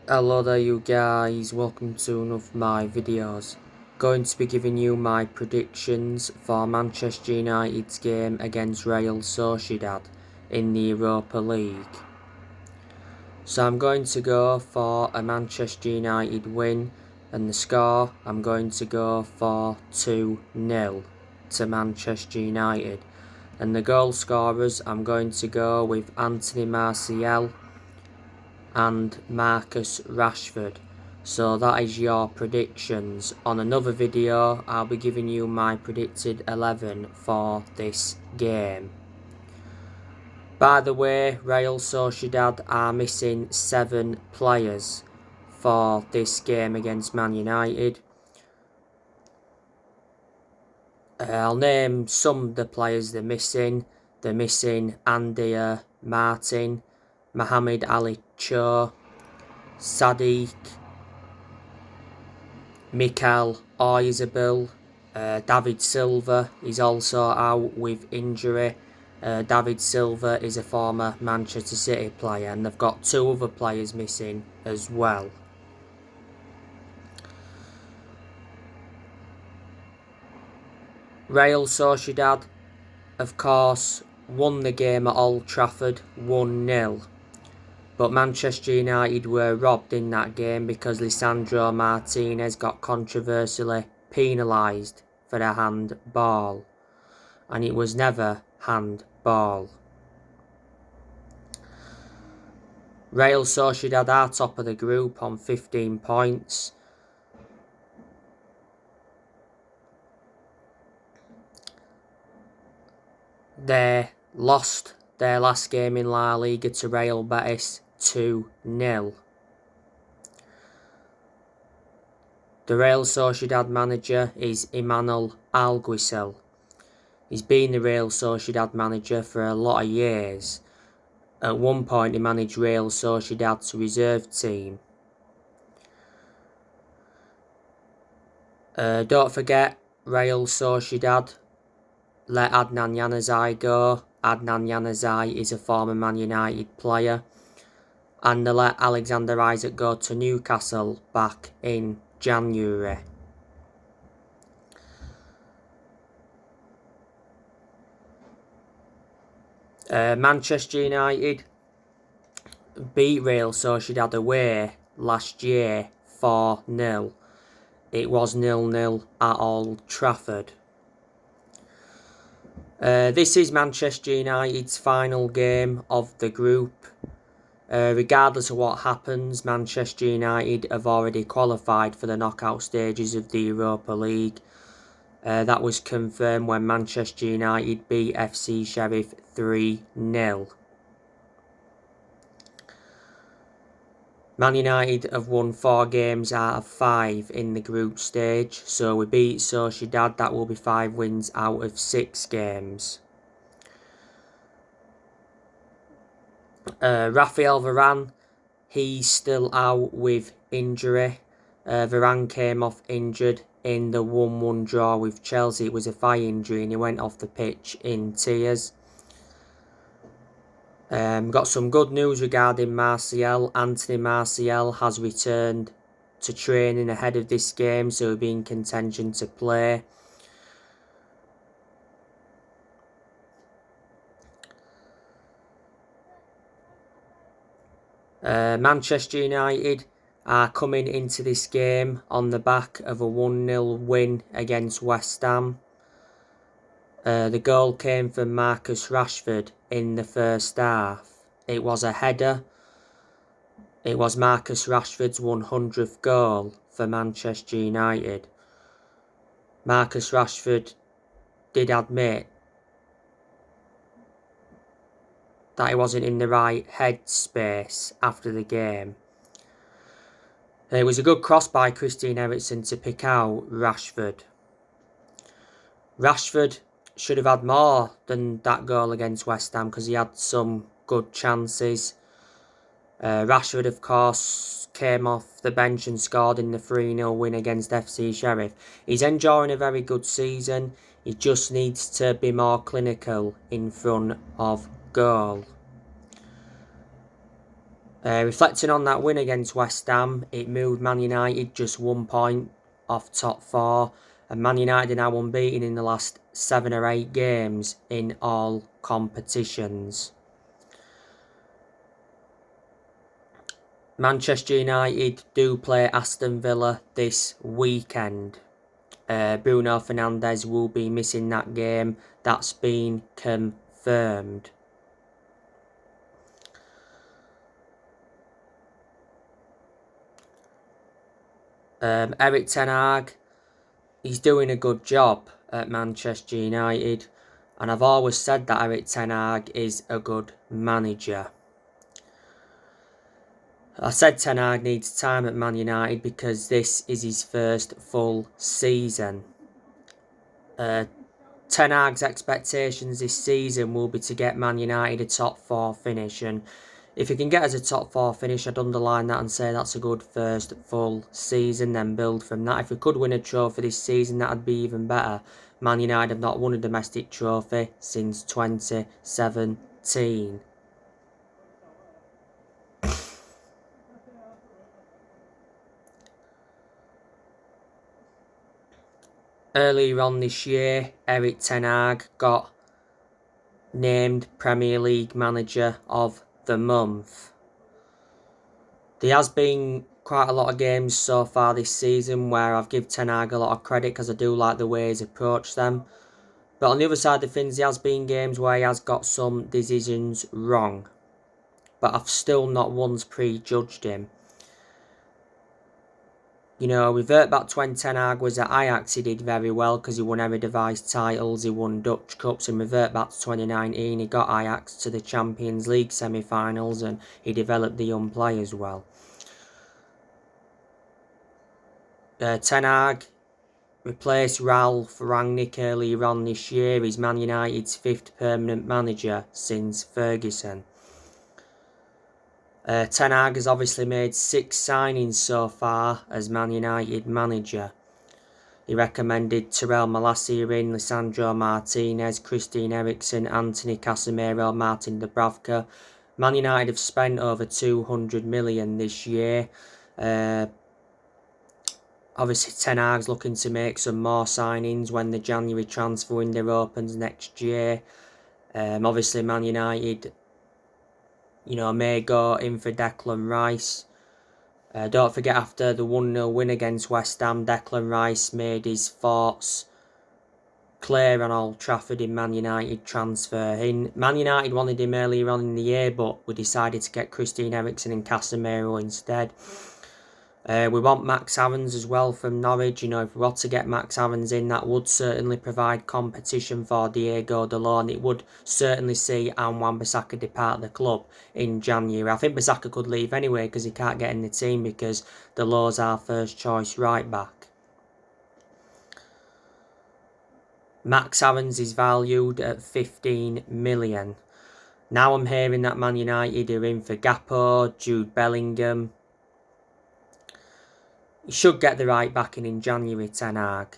Hello there you guys, welcome to one of my videos. Going to be giving you my predictions for Manchester United's game against Real Sociedad in the Europa League. So I'm going to go for a Manchester United win, and the score I'm going to go for 2-0 to Manchester United. And the goal scorers I'm going to go with Anthony Martial and Marcus Rashford. So that is your predictions. On another video I'll be giving you my predicted 11 for this game. By the way, Real Sociedad are missing 7 players for this game against Man United. I'll name some of the players they're missing. They're missing Andy Martin, Mohamed Ali Cho, Sadiq, Mikel Oyarzabal, David Silva is also out with injury. David Silva is a former Manchester City player, and they've got 2 other players missing as well. Real Sociedad, of course, won the game at Old Trafford 1-0. But Manchester United were robbed in that game because Lisandro Martinez got controversially penalised for a handball. And it was never handball. Real Sociedad are top of the group on 15 points. They lost their last game in La Liga to Real Betis 2-0. The Real Sociedad manager is Emmanuel Alguacil. He's been the Real Sociedad manager for a lot of years. At one point he managed Real Sociedad's reserve team. Don't forget, Real Sociedad let Adnan Januzaj go. Adnan Januzaj is a former Man United player. And they let Alexander Isak go to Newcastle back in January. Manchester United beat Real Sociedad away last year 4-0. It was 0-0 at Old Trafford. This is Manchester United's final game of the group. Regardless of what happens, Manchester United have already qualified for the knockout stages of the Europa League. That was confirmed when Manchester United beat FC Sheriff 3-0. Man United have won 4 games out of 5 in the group stage, so we beat Sociedad. That will be 5 wins out of 6 games. Rafael Varane, he's still out with injury. Varane came off injured in the 1-1 draw with Chelsea. It was a thigh injury and he went off the pitch in tears. Got some good news regarding Martial. Anthony Martial has returned to training ahead of this game, so he'll be in contention to play. Manchester United are coming into this game on the back of a 1-0 win against West Ham. The goal came from Marcus Rashford in the first half. It was a header. It was Marcus Rashford's 100th goal for Manchester United. Marcus Rashford did admit that he wasn't in the right headspace after the game. It was a good cross by Christian Eriksen to pick out Rashford. Rashford should have had more than that goal against West Ham because he had some good chances. Rashford, of course, came off the bench and scored in the 3-0 win against FC Sheriff. He's enjoying a very good season. He just needs to be more clinical in front of goal. Reflecting on that win against West Ham, it moved Man United just 1 point off top 4, and Man United are now unbeaten in the last 7 or 8 games in all competitions. Manchester United do play Aston Villa this weekend. Bruno Fernandes will be missing that game. That's been confirmed. Erik ten Hag, he's doing a good job at Manchester United, and I've always said that Erik ten Hag is a good manager. I said ten Hag needs time at Man United because this is his first full season. Ten Hag's expectations this season will be to get Man United a top 4 finish, and if he can get us a top 4 finish, I'd underline that and say that's a good first full season, then build from that. If we could win a trophy this season, that'd be even better. Man United have not won a domestic trophy since 2017. Earlier on this year, Erik ten Hag got named Premier League Manager of the Month. There has been quite a lot of games so far this season where I've given ten Hag a lot of credit because I do like the way he's approached them. But on the other side of things, there has been games where he has got some decisions wrong. But I've still not once prejudged him. You know, revert back to when ten Hag was at Ajax, he did very well because he won Eredivisie titles, he won Dutch Cups, and revert back to 2019, he got Ajax to the Champions League semi-finals and he developed the young players well. Ten Hag replaced Ralf Rangnick earlier on this year. He's Man United's 5th permanent manager since Ferguson. Ten Hag has obviously made 6 signings so far as Man United manager. He recommended Terrell Malacia in, Lisandro Martinez, Christian Eriksen, Anthony Casemiro, Martin Dubravka. Man United have spent over 200 million this year. Obviously, Ten Hag's looking to make some more signings when the January transfer window opens next year. Obviously, Man United, you know, may go in for Declan Rice. Don't forget, after the 1-0 win against West Ham, Declan Rice made his thoughts clear on Old Trafford in Man United transfer. Man United wanted him earlier on in the year, but we decided to get Christian Eriksen and Casemiro instead. We want Max Aarons as well from Norwich. You know, if we were to get Max Aarons in, that would certainly provide competition for Diego Dalot. It would certainly see Wan-Bissaka depart the club in January. I think Bissaka could leave anyway because he can't get in the team because Dalot's our first choice right back. Max Aarons is valued at 15 million. Now I'm hearing that Man United are in for Gakpo, Jude Bellingham. He should get the right backing in January, Ten Hag.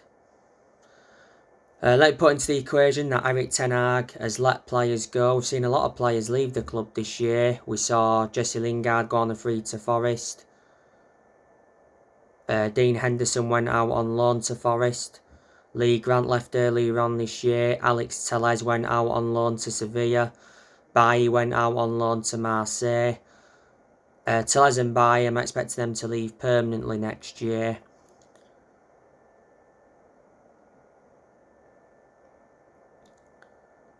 Let's put into the equation that Erik ten Hag has let players go. We've seen a lot of players leave the club this year. We saw Jesse Lingard go on a free to Forest. Dean Henderson went out on loan to Forest. Lee Grant left earlier on this year. Alex Telles went out on loan to Sevilla. Bailly went out on loan to Marseille. Telles and Bailly, I'm expecting them to leave permanently next year.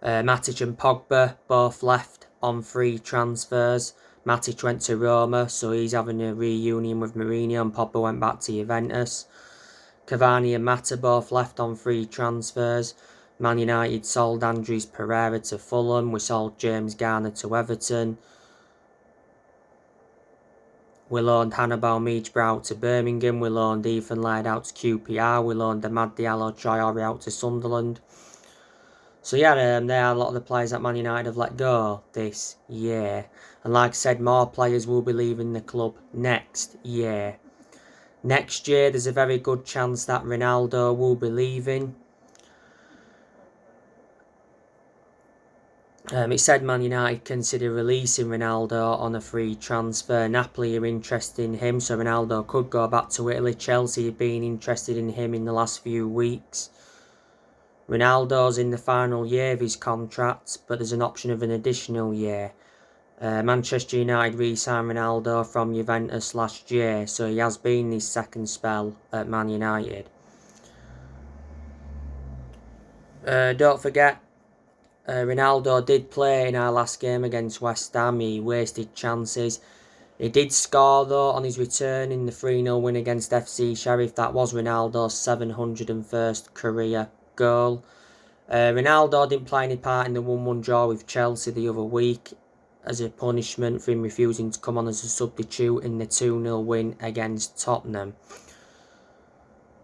Matic and Pogba both left on free transfers. Matic went to Roma, so he's having a reunion with Mourinho, and Pogba went back to Juventus. Cavani and Mata both left on free transfers. Man United sold Andres Pereira to Fulham. We sold James Garner to Everton. We loaned Hannibal Mejbr out to Birmingham. We loaned Ethan Laird out to QPR. We loaned Amad Diallo Traore out to Sunderland. So yeah, there are a lot of the players that Man United have let go this year. And like I said, more players will be leaving the club next year. Next year, there's a very good chance that Ronaldo will be leaving. It said Man United consider releasing Ronaldo on a free transfer. Napoli are interested in him, so Ronaldo could go back to Italy. Chelsea have been interested in him in the last few weeks. Ronaldo's in the final year of his contract, but there's an option of an additional year. Manchester United re-signed Ronaldo from Juventus last year, so he has been his second spell at Man United. Don't forget, Ronaldo did play in our last game against West Ham. He wasted chances. He did score though on his return in the 3-0 win against FC Sheriff. That was Ronaldo's 701st career goal. Ronaldo didn't play any part in the 1-1 draw with Chelsea the other week as a punishment for him refusing to come on as a substitute in the 2-0 win against Tottenham.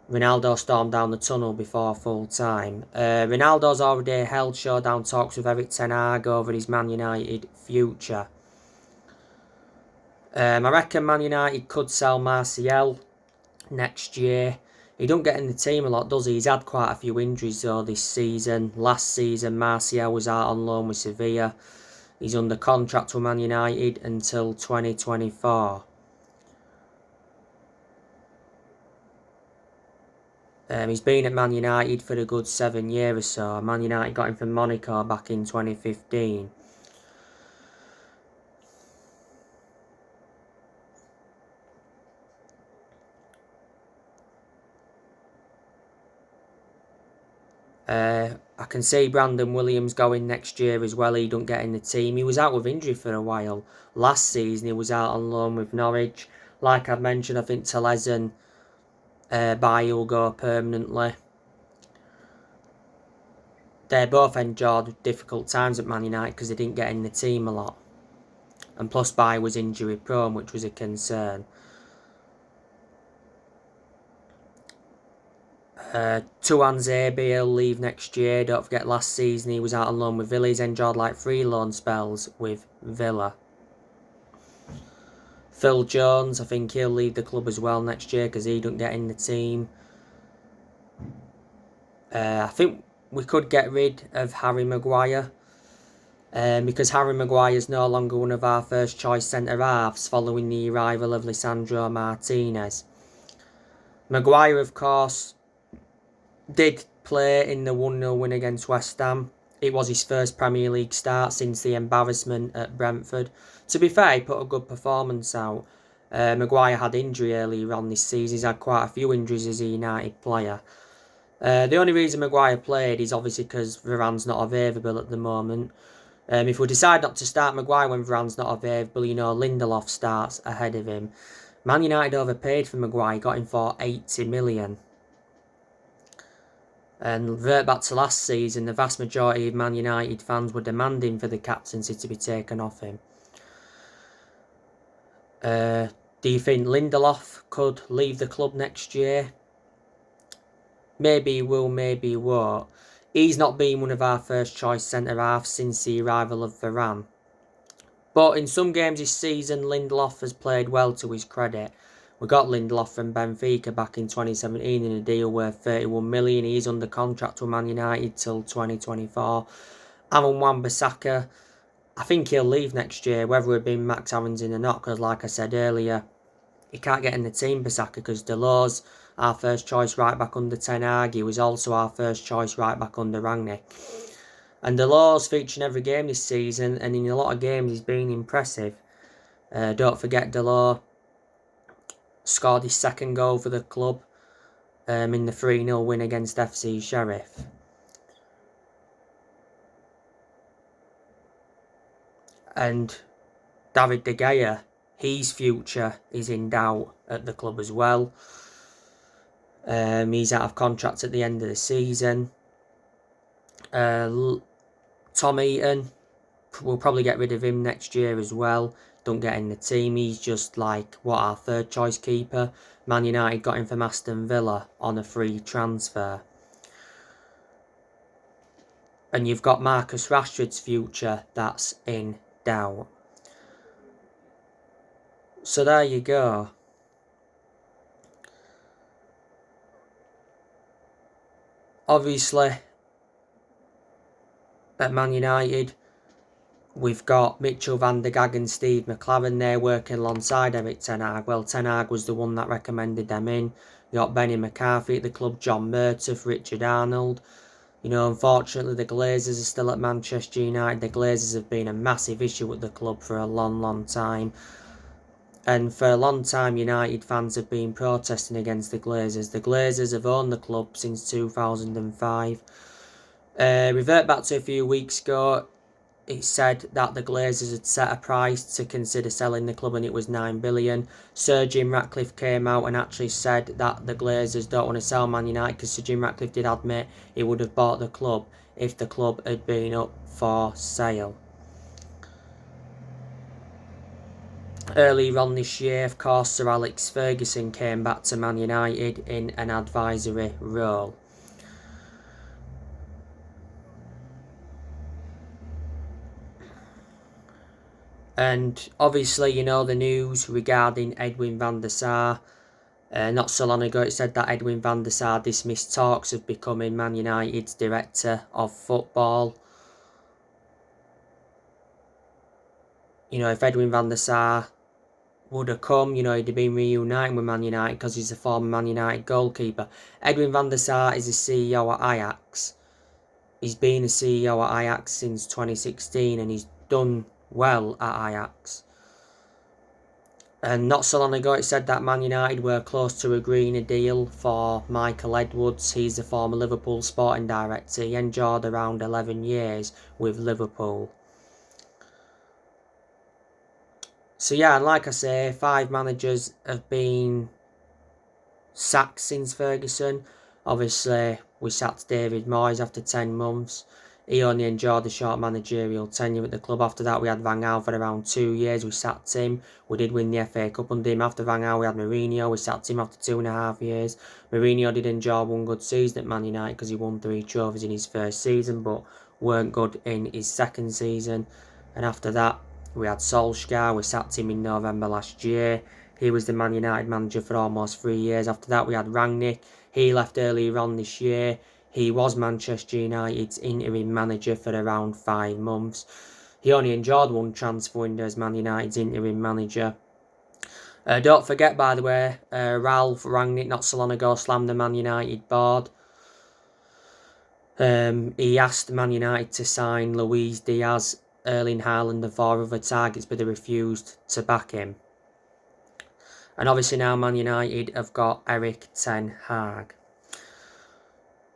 Ronaldo stormed down the tunnel before full time. Ronaldo's already held showdown talks with Eric Ten Hag over his Man United future. I reckon Man United could sell Martial next year. He don't get in the team a lot, does he? He's had quite a few injuries though this season. Last season, Martial was out on loan with Sevilla. He's under contract with Man United until 2024. He's been at Man United for a good 7 years or so. Man United got him from Monaco back in 2015. I can see Brandon Williams going next year as well. He don't get in the team. He was out with injury for a while. Last season he was out on loan with Norwich. Like I mentioned, I think Telezen Bailly will go permanently. They both endured difficult times at Man United because they didn't get in the team a lot. And plus Bailly was injury prone, which was a concern. Touan Zabi will leave next year. Don't forget last season he was out on loan with Villa. He's enjoyed like 3 loan spells with Villa. Phil Jones, I think he'll leave the club as well next year because he don't get in the team. I think we could get rid of Harry Maguire because Harry Maguire is no longer one of our first choice centre-halves following the arrival of Lisandro Martinez. Maguire, of course, did play in the 1-0 win against West Ham. It was his first Premier League start since the embarrassment at Brentford. To be fair, he put a good performance out. Maguire had injury earlier on this season. He's had quite a few injuries as a United player. The only reason Maguire played is obviously because Varane's not available at the moment. If we decide not to start Maguire when Varane's not available, Lindelof starts ahead of him. Man United overpaid for Maguire, got him for 80 million. And revert back to last season, the vast majority of Man United fans were demanding for the captaincy to be taken off him. Do you think Lindelof could leave the club next year? Maybe he will, maybe he won't. He's not been one of our first choice centre-halves since the arrival of Varane. But in some games this season, Lindelof has played well to his credit. We got Lindelof from Benfica back in 2017 in a deal worth 31 million. He's under contract with Man United till 2024. Aaron Wan-Bissaka, I think he'll leave next year, whether it be Max Aarons in or not, because like I said earlier, he can't get in the team, Bissaka, because Delors, our first choice right back under Ten Hag, he was also our first choice right back under Rangnick. And Delors featured in every game this season, and in a lot of games he's been impressive. Don't forget Delors scored his second goal for the club in the 3-0 win against FC Sheriff. And David De Gea, his future is in doubt at the club as well. He's out of contract at the end of the season. Tom Eaton, we'll probably get rid of him next year as well. Don't get in the team. He's just like, our third choice keeper. Man United got him from Aston Villa on a free transfer. And you've got Marcus Rashford's future that's in doubt. So there you go. Obviously, at Man United, we've got Mitchell van der Gag and Steve McLaren there working alongside Eric Ten Hag. Well, Ten Hag was the one that recommended them in. You got Benny McCarthy at the club, John Murtough, Richard Arnold. You know, unfortunately, the Glazers are still at Manchester United. The Glazers have been a massive issue at the club for a long, long time. And for a long time, United fans have been protesting against the Glazers. The Glazers have owned the club since 2005. Revert back to a few weeks ago, it said that the Glazers had set a price to consider selling the club and it was 9 billion. Sir Jim Ratcliffe came out and actually said that the Glazers don't want to sell Man United, because Sir Jim Ratcliffe did admit he would have bought the club if the club had been up for sale. Earlier on this year, of course, Sir Alex Ferguson came back to Man United in an advisory role. And obviously, you know the news regarding Edwin van der Sar. Not so long ago, it said that Edwin van der Sar dismissed talks of becoming Man United's director of football. You know, if Edwin van der Sar would have come, you know, he'd have been reuniting with Man United because he's a former Man United goalkeeper. Edwin van der Sar is the CEO at Ajax. He's been a CEO at Ajax since 2016 and he's done well at Ajax. And not so long ago, it said that Man United were close to agreeing a deal for Michael Edwards. He's the former Liverpool sporting director. He endured around 11 years with Liverpool. So yeah, and like I say, 5 managers have been sacked since Ferguson. Obviously, we sacked David Moyes after 10 months. He only enjoyed a short managerial tenure at the club. After that, we had Van Gaal for around 2 years. We sacked him. We did win the FA Cup under him. After Van Gaal, we had Mourinho. We sacked him after 2.5 years. Mourinho did enjoy one good season at Man United because he won 3 trophies in his first season, but weren't good in his second season. And after that, we had Solskjaer. We sacked him in November last year. He was the Man United manager for almost 3 years. After that, we had Rangnick. He left earlier on this year. He was Manchester United's interim manager for around 5 months. He only enjoyed one transfer window as Man United's interim manager. Don't forget, by the way, Ralph Rangnick not so long ago slammed the Man United board. He asked Man United to sign Luis Diaz, Erling Haaland and 4 other targets, but they refused to back him. And obviously now Man United have got Eric Ten Hag.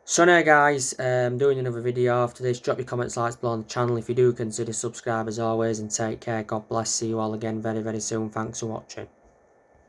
So now guys, I'm doing another video after this. Drop your comments, likes below on the channel. If you do, consider subscribe as always, and take care. God bless. See you all again very, very soon. Thanks for watching.